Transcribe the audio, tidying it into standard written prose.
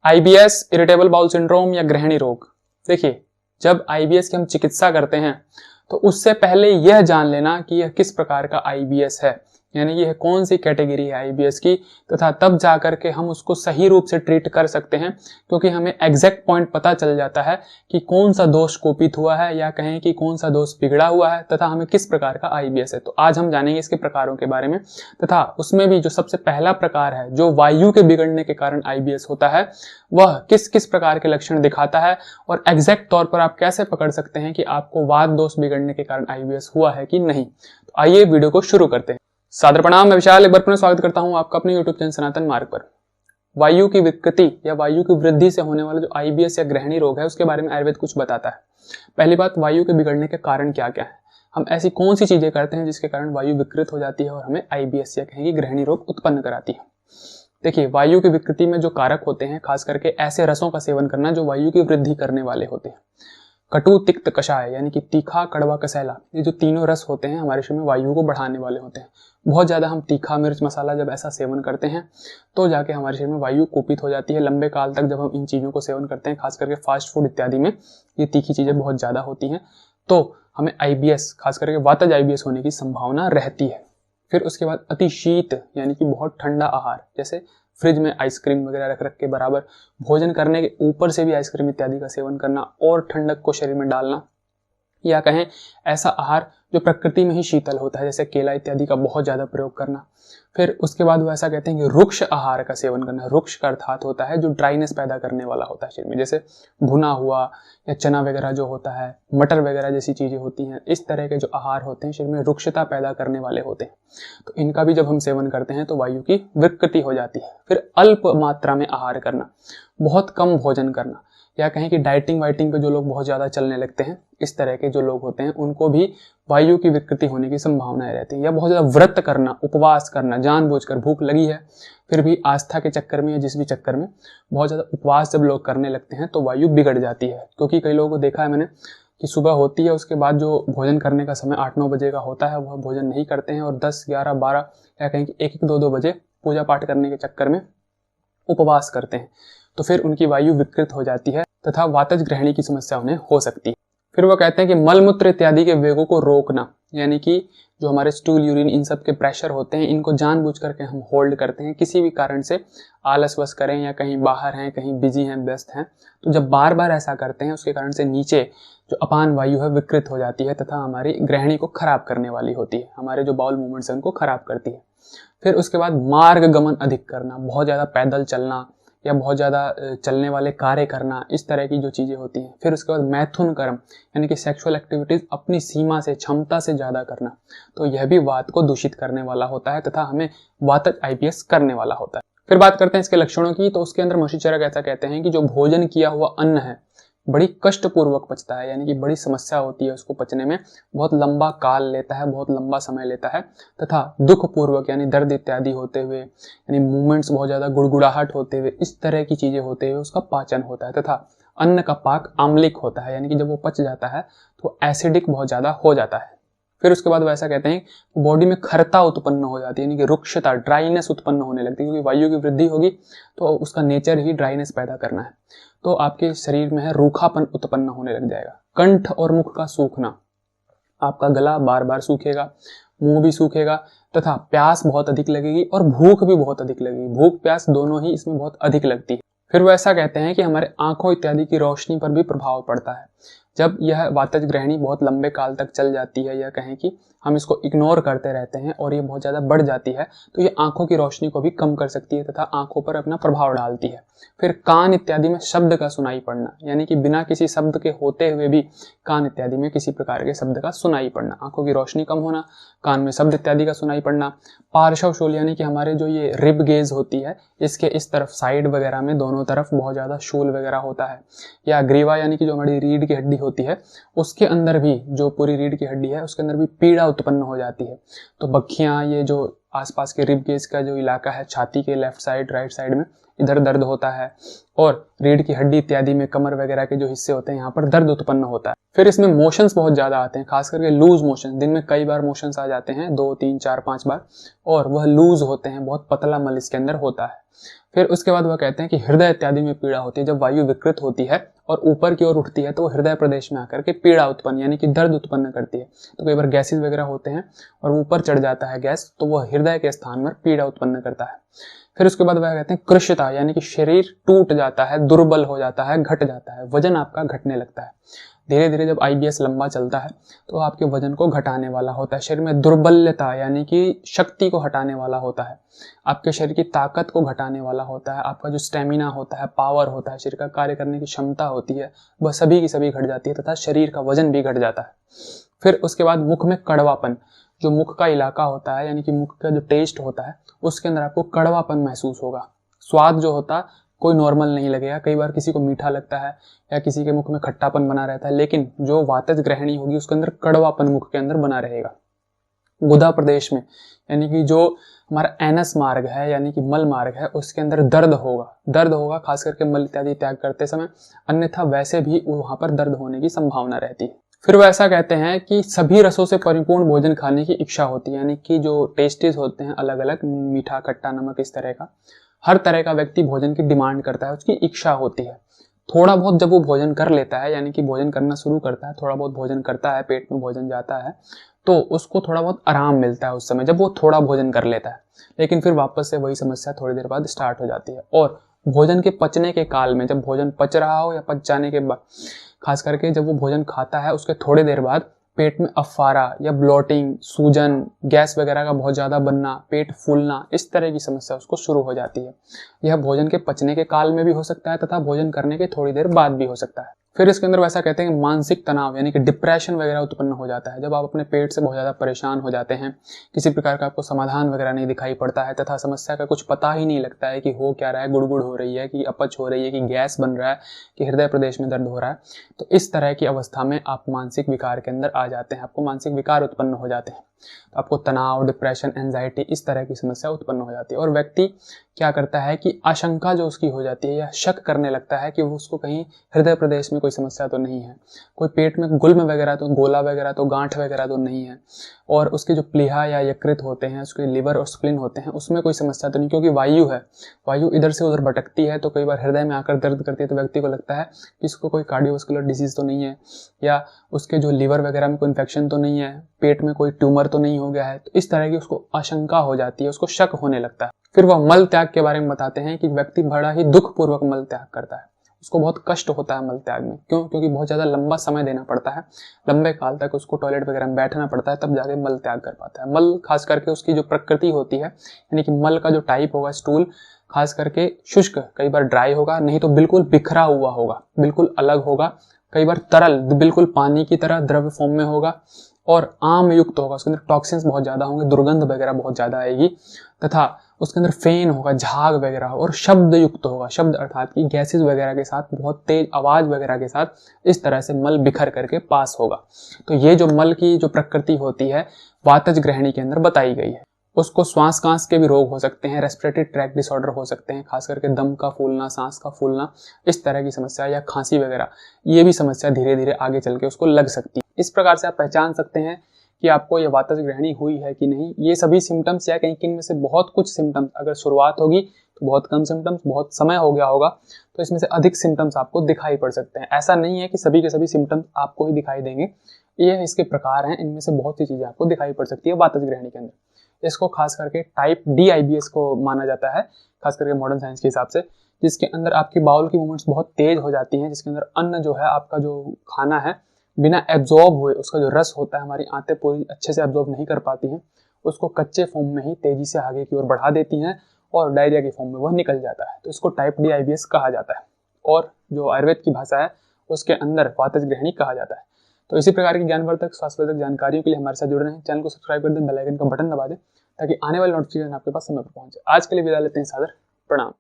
IBS, irritable bowel syndrome या गृहिणी रोग। देखिए, जब आईबीएस की हम चिकित्सा करते हैं तो उससे पहले यह जान लेना कि यह किस प्रकार का आईबीएस है, यानी कि यह कौन सी कैटेगरी है आईबीएस की, तथा तब जाकर के हम उसको सही रूप से ट्रीट कर सकते हैं, क्योंकि हमें एग्जैक्ट पॉइंट पता चल जाता है कि कौन सा दोष कोपित हुआ है या कहें कि कौन सा दोष बिगड़ा हुआ है तथा हमें किस प्रकार का आईबीएस है। तो आज हम जानेंगे इसके प्रकारों के बारे में, तथा उसमें भी जो सबसे पहला प्रकार है जो वायु के बिगड़ने के कारण आईबीएस होता है, वह किस किस प्रकार के लक्षण दिखाता है और एग्जैक्ट तौर पर आप कैसे पकड़ सकते हैं कि आपको वात दोष बिगड़ने के कारण आईबीएस हुआ है कि नहीं। तो आइए वीडियो को शुरू करते हैं। सादर प्रणाम, मैं विशाल एक बार पुनः स्वागत करता हूं आपका अपने YouTube चैनल सनातन मार्ग पर। वायु की विकृति या वायु की वृद्धि से होने वाला जो आईबीएस या गृहिणी रोग है उसके बारे में आयुर्वेद कुछ बताता है। पहली बात, वायु के बिगड़ने के कारण क्या क्या है, हम ऐसी कौन सी चीजें करते हैं जिसके कारण वायु विकृत हो जाती है और हमें आईबीएस या कहेंगे गृहिणी रोग उत्पन्न कराती है। देखिए, वायु की विकृति में जो कारक होते हैं, खास करके ऐसे रसों का सेवन करना जो वायु की वृद्धि करने वाले होते हैं। कटु, तिक्त, कषाय यानी कि तीखा, कड़वा, कसैला, ये जो तीनों रस होते हैं हमारे शरीर में वायु को बढ़ाने वाले होते हैं। बहुत ज्यादा हम तीखा, मिर्च, मसाला जब ऐसा सेवन करते हैं तो जाके हमारे शरीर में वायु कुपित हो जाती है। लंबे काल तक जब हम इन चीजों को सेवन करते हैं, खास करके फास्ट फूड इत्यादि में ये तीखी चीजें बहुत ज्यादा होती हैं, तो हमें आईबीएस, खास करके वातज आईबीएस होने की संभावना रहती है। फिर उसके बाद अति शीत यानी कि बहुत ठंडा आहार, जैसे फ्रिज में आइसक्रीम वगैरह रख रख के बराबर भोजन करने के ऊपर से भी आइसक्रीम इत्यादि का सेवन करना और ठंडक को शरीर में डालना, या कहें ऐसा आहार जो प्रकृति में ही शीतल होता है, जैसे केला इत्यादि का बहुत ज्यादा प्रयोग करना। फिर उसके बाद वो ऐसा कहते हैं कि रुक्ष आहार का सेवन करना। रुक्ष का अर्थात होता है जो ड्राइनेस पैदा करने वाला होता है शरीर में, जैसे भुना हुआ या चना वगैरह जो होता है, मटर वगैरह जैसी चीजें होती हैं, इस तरह के जो आहार होते हैं शरीर में रुक्षता पैदा करने वाले होते हैं, तो इनका भी जब हम सेवन करते हैं तो वायु की विकृति हो जाती है। फिर अल्प मात्रा में आहार करना, बहुत कम भोजन करना, या कहें कि डाइटिंग वाइटिंग पे जो लोग बहुत ज्यादा चलने लगते हैं, इस तरह के जो लोग होते हैं उनको भी वायु की विकृति होने की संभावनाएं रहती है। या बहुत ज्यादा व्रत करना, उपवास करना, जानबूझकर भूख लगी है फिर भी आस्था के चक्कर में या जिस भी चक्कर में बहुत ज्यादा उपवास जब लोग करने लगते हैं तो वायु बिगड़ जाती है। क्योंकि कई लोगों को देखा है मैंने कि सुबह होती है, उसके बाद जो भोजन करने का समय 8-9 बजे का होता है वह भोजन नहीं करते हैं और 10, 11, 12 या कहें कि 1-1, 2-2 बजे पूजा पाठ करने के चक्कर में उपवास करते हैं, तो फिर उनकी वायु विकृत हो जाती है तथा वातज गृहिणी की समस्या उन्हें हो सकती है। फिर वो कहते हैं कि मलमूत्र इत्यादि के वेगों को रोकना, यानी कि जो हमारे स्टूल, यूरिन, इन सब के प्रेशर होते हैं इनको जानबूझ करके हम होल्ड करते हैं, किसी भी कारण से आलसवश करें या कहीं बाहर हैं, कहीं बिजी हैं, व्यस्त हैं, तो जब बार बार ऐसा करते हैं उसके कारण से नीचे जो अपान वायु है विकृत हो जाती है तथा हमारी गृहिणी को खराब करने वाली होती है, हमारे जो बाउल मूवमेंट्स हैं उनको खराब करती है। फिर उसके बाद मार्ग गमन अधिक करना, बहुत ज्यादा पैदल चलना या बहुत ज़्यादा चलने वाले कार्य करना, इस तरह की जो चीज़ें होती हैं। फिर उसके बाद मैथुन कर्म यानी कि सेक्सुअल एक्टिविटीज़ अपनी सीमा से, क्षमता से ज़्यादा करना, तो यह भी वात को दूषित करने वाला होता है तथा हमें वातज आईबीएस करने वाला होता है। फिर बात करते हैं इसके लक्षणों की, तो उसके अंदर महर्षि ऐसा कहते हैं कि जो भोजन किया हुआ अन्न है बड़ी कष्टपूर्वक पचता है, यानी कि बड़ी समस्या होती है उसको पचने में, बहुत लंबा काल लेता है, बहुत लंबा समय लेता है, तथा दुख पूर्वक यानी दर्द इत्यादि होते हुए, यानी मूवमेंट्स बहुत ज्यादा, गुड़गुड़ाहट होते हुए, इस तरह की चीजें होते हुए उसका पाचन होता है। तथा अन्न का पाक आम्लिक होता है, यानी कि जब वो पच जाता है तो एसिडिक बहुत ज्यादा हो जाता है। फिर उसके बाद वैसा कहते हैं कि बॉडी में खरता उत्पन्न हो जाती है, यानी कि रुक्षता, ड्राइनेस उत्पन्न होने लगती है, क्योंकि वायु की वृद्धि होगी तो उसका नेचर ही ड्राइनेस पैदा करना है, तो आपके शरीर में है रूखापन उत्पन्न होने लग जाएगा। कंठ और मुख का सूखना, आपका गला बार बार सूखेगा, मुंह भी सूखेगा, तथा प्यास बहुत अधिक लगेगी और भूख भी बहुत अधिक लगेगी। भूख प्यास दोनों ही इसमें बहुत अधिक लगती है। फिर वो ऐसा कहते हैं कि हमारे आंखों इत्यादि की रोशनी पर भी प्रभाव पड़ता है। जब यह वातज गृहिणी बहुत लंबे काल तक चल जाती है, या कहें कि हम इसको इग्नोर करते रहते हैं और ये बहुत ज़्यादा बढ़ जाती है, तो ये आंखों की रोशनी को भी कम कर सकती है तथा आंखों पर अपना प्रभाव डालती है। फिर कान इत्यादि में शब्द का सुनाई पड़ना, यानी कि बिना किसी शब्द के होते हुए भी कान इत्यादि में किसी प्रकार के शब्द का सुनाई पड़ना, आंखों की रोशनी कम होना, कान में शब्द इत्यादि का सुनाई पड़ना। पार्श्व शूल यानी कि हमारे जो ये रिब गेज होती है, इसके इस तरफ साइड वगैरह में दोनों तरफ बहुत ज़्यादा शूल वगैरह होता है। या ग्रीवा यानी कि जो हमारी रीढ़ की हड्डी होती है उसके अंदर भी, जो पूरी रीढ़ की हड्डी है उसके अंदर भी पीड़ा उत्पन्न हो जाती है। तो बखियां, ये जो आसपास के रिब गेज का जो इलाका है, छाती के लेफ्ट साइड, राइट साइड में इधर दर्द होता है, और रीढ़ की हड्डी इत्यादि में कमर वगैरह के जो हिस्से होते हैं यहाँ पर दर्द उत्पन्न होता है। फिर इसमें मोशंस बहुत ज्यादा आते हैं, खास करके लूज मोशन, दिन में कई बार मोशंस आ जाते हैं, 2, 3, 4, 5 बार, और वह लूज होते हैं, बहुत पतला मल इसके अंदर होता है। फिर उसके बाद वह कहते हैं कि हृदय इत्यादि में पीड़ा होती है। जब वायु विकृत होती है और ऊपर की ओर उठती है तो वो हृदय प्रदेश में आकर के पीड़ा उत्पन्न यानी कि दर्द उत्पन्न करती है। तो कई बार गैसेज वगैरह होते हैं और ऊपर चढ़ जाता है गैस, तो वह हृदय के स्थान पर पीड़ा उत्पन्न करता है। फिर उसके बाद वह कहते हैं कृशता यानी कि शरीर टूट जाता है, दुर्बल हो जाता है, घट जाता है, वजन आपका घटने लगता है। धीरे धीरे जब आईबीएस लंबा चलता है तो आपके वजन को घटाने वाला होता है। शरीर में दुर्बलता यानी कि शक्ति को हटाने वाला होता है, आपके शरीर की ताकत को घटाने वाला होता है। आपका जो स्टेमिना होता है, पावर होता है, शरीर का कार्य करने की क्षमता होती है, वह सभी की सभी घट जाती है तथा शरीर का वजन भी घट जाता है। फिर उसके बाद मुख में कड़वापन, जो मुख का इलाका होता है यानी कि मुख का जो टेस्ट होता है उसके अंदर आपको कड़वापन महसूस होगा। स्वाद जो होता है कोई नॉर्मल नहीं लगेगा। कई बार किसी को मीठा लगता है या किसी के मुख में खट्टापन बना रहता है, लेकिन जो वातज ग्रहणी होगी उसके अंदर कड़वापन मुख के अंदर बना रहेगा। गुदा प्रदेश में यानी कि जो हमारा एनस मार्ग है यानी कि मल मार्ग है उसके अंदर दर्द होगा खास करके मल इत्यादि त्याग करते समय, अन्यथा वैसे भी वहां पर दर्द होने की संभावना रहती है। फिर वो ऐसा कहते हैं कि सभी रसों से परिपूर्ण भोजन खाने की इच्छा होती है, यानी कि जो टेस्टीज होते हैं अलग अलग, मीठा खट्टा नमक इस तरह का, हर तरह का व्यक्ति भोजन की डिमांड करता है, उसकी इच्छा होती है। थोड़ा बहुत जब वो भोजन कर लेता है यानी कि भोजन करना शुरू करता है, थोड़ा बहुत भोजन करता है, पेट में भोजन जाता है तो उसको थोड़ा बहुत आराम मिलता है उस समय जब वो थोड़ा भोजन कर लेता है, लेकिन फिर वापस से वही समस्या थोड़ी देर बाद स्टार्ट हो जाती है। और भोजन के पचने के काल में, जब भोजन पच रहा हो या पच जाने के बाद, खास करके जब वो भोजन खाता है उसके थोड़ी देर बाद पेट में अफारा या ब्लोटिंग, सूजन, गैस वगैरह का बहुत ज़्यादा बनना, पेट फूलना, इस तरह की समस्या उसको शुरू हो जाती है। यह भोजन के पचने के काल में भी हो सकता है तथा भोजन करने के थोड़ी देर बाद भी हो सकता है। फिर इसके अंदर वैसा कहते हैं कि मानसिक तनाव यानी कि डिप्रेशन वगैरह उत्पन्न हो जाता है। जब आप अपने पेट से बहुत ज़्यादा परेशान हो जाते हैं, किसी प्रकार का आपको समाधान वगैरह नहीं दिखाई पड़ता है तथा समस्या का कुछ पता ही नहीं लगता है कि हो क्या रहा है, गुड़गुड़ हो रही है कि अपच हो रही है कि गैस बन रहा है कि हृदय प्रदेश में दर्द हो रहा है, तो इस तरह की अवस्था में आप मानसिक विकार के अंदर आ जाते हैं, आपको मानसिक विकार उत्पन्न हो जाते हैं। तो आपको तनाव, डिप्रेशन, एंजाइटी इस तरह की समस्या उत्पन्न हो जाती है। और व्यक्ति क्या करता है कि आशंका जो उसकी हो जाती है या शक करने लगता है कि वो उसको कहीं हृदय प्रदेश में कोई समस्या तो नहीं है, कोई पेट में गुल्म वगैरह तो, गोला वगैरह तो, गांठ वगैरह तो नहीं है, और उसके जो प्लीहा या यकृत होते हैं, उसके लिवर और स्प्लीन होते हैं, उसमें कोई समस्या तो नहीं, क्योंकि वायु है, वायु इधर से उधर भटकती है तो कई बार हृदय में आकर दर्द करती है, तो व्यक्ति को लगता है कि इसको कोई कार्डियोवास्कुलर डिजीज तो नहीं है, या उसके जो लिवर वगैरह में कोई इन्फेक्शन तो नहीं है, पेट में कोई ट्यूमर तो नहीं हो गया है। तो इस तरह की उसको आशंका हो जाती है, उसको शक होने लगता है। फिर वह मल त्याग के बारे में बताते हैं कि व्यक्ति बड़ा ही दुख पूर्वक मल त्याग करता है, उसको बहुत कष्ट होता है मल त्याग में। क्यों? क्योंकि बहुत ज़्यादा लंबा समय देना पड़ता है, लंबे काल तक उसको टॉयलेट वगैरह में बैठना पड़ता है, तब जाके मल त्याग कर पाता है। मल खास करके उसकी जो प्रकृति होती है, यानी कि मल का जो टाइप होगा, स्टूल खास करके शुष्क, कई बार ड्राई होगा, नहीं तो बिल्कुल बिखरा हुआ होगा, बिल्कुल अलग होगा, कई बार तरल, बिल्कुल पानी की तरह द्रव्य फॉर्म में होगा, और आम युक्त होगा, उसके अंदर टॉक्सिन्स बहुत ज़्यादा होंगे, दुर्गंध वगैरह बहुत ज़्यादा आएगी, तथा उसके अंदर फेन होगा, झाग वगैरह, और शब्द युक्त होगा, शब्द अर्थात कि गैसेज वगैरह के साथ, बहुत तेज आवाज़ वगैरह के साथ, इस तरह से मल बिखर करके पास होगा। तो ये जो मल की जो प्रकृति होती है वातज ग्रहणी के अंदर बताई गई है। उसको श्वास कांस के भी रोग हो सकते हैं, रेस्पिरेटरी ट्रैक डिसऑर्डर हो सकते हैं, खास करके दम का फूलना, सांस का फूलना, इस तरह की समस्या, या खांसी वगैरह, ये भी समस्या धीरे धीरे आगे चल के उसको लग सकती है। इस प्रकार से आप पहचान सकते हैं कि आपको ये वातज ग्रहणी हुई है कि नहीं। ये सभी सिम्टम्स या कहीं किन में से बहुत कुछ सिम्टम्स, अगर शुरुआत होगी तो बहुत कम सिम्टम्स, बहुत समय हो गया होगा तो इसमें से अधिक सिम्टम्स आपको दिखाई पड़ सकते हैं। ऐसा नहीं है कि सभी के सभी सिम्टम्स आपको ही दिखाई देंगे, ये इसके प्रकार हैं, इनमें से बहुत सी चीज़ें आपको दिखाई पड़ सकती है वातज ग्रहणी के अंदर। इसको खास करके टाइप डी आईबीएस को माना जाता है, खास करके मॉडर्न साइंस के हिसाब से, जिसके अंदर आपकी बाउल की मूवमेंट्स बहुत तेज हो जाती हैं, जिसके अंदर अन्न जो है, आपका जो खाना है, बिना एब्जॉर्ब हुए, उसका जो रस होता है, हमारी आंतें पूरी अच्छे से एब्जॉर्ब नहीं कर पाती हैं, उसको कच्चे फॉर्म में ही तेजी से आगे की ओर बढ़ा देती हैं और डायरिया के फॉर्म में वह निकल जाता है। तो इसको टाइप डी आईबीएस कहा जाता है, और जो आयुर्वेद की भाषा है उसके अंदर वातज ग्रहणी कहा जाता है। तो इसी प्रकार की ज्ञानवर्धक, स्वास्थ्यवर्धक जानकारियों के लिए हमारे साथ जुड़ रहे हैं। चैनल को सब्सक्राइब कर दें, बेल आइकन का बटन दबा दें ताकि आने वाले नोटिफिकेशन आपके पास समय पर पहुंचे। आज के लिए विदा लेते हैं, सादर प्रणाम।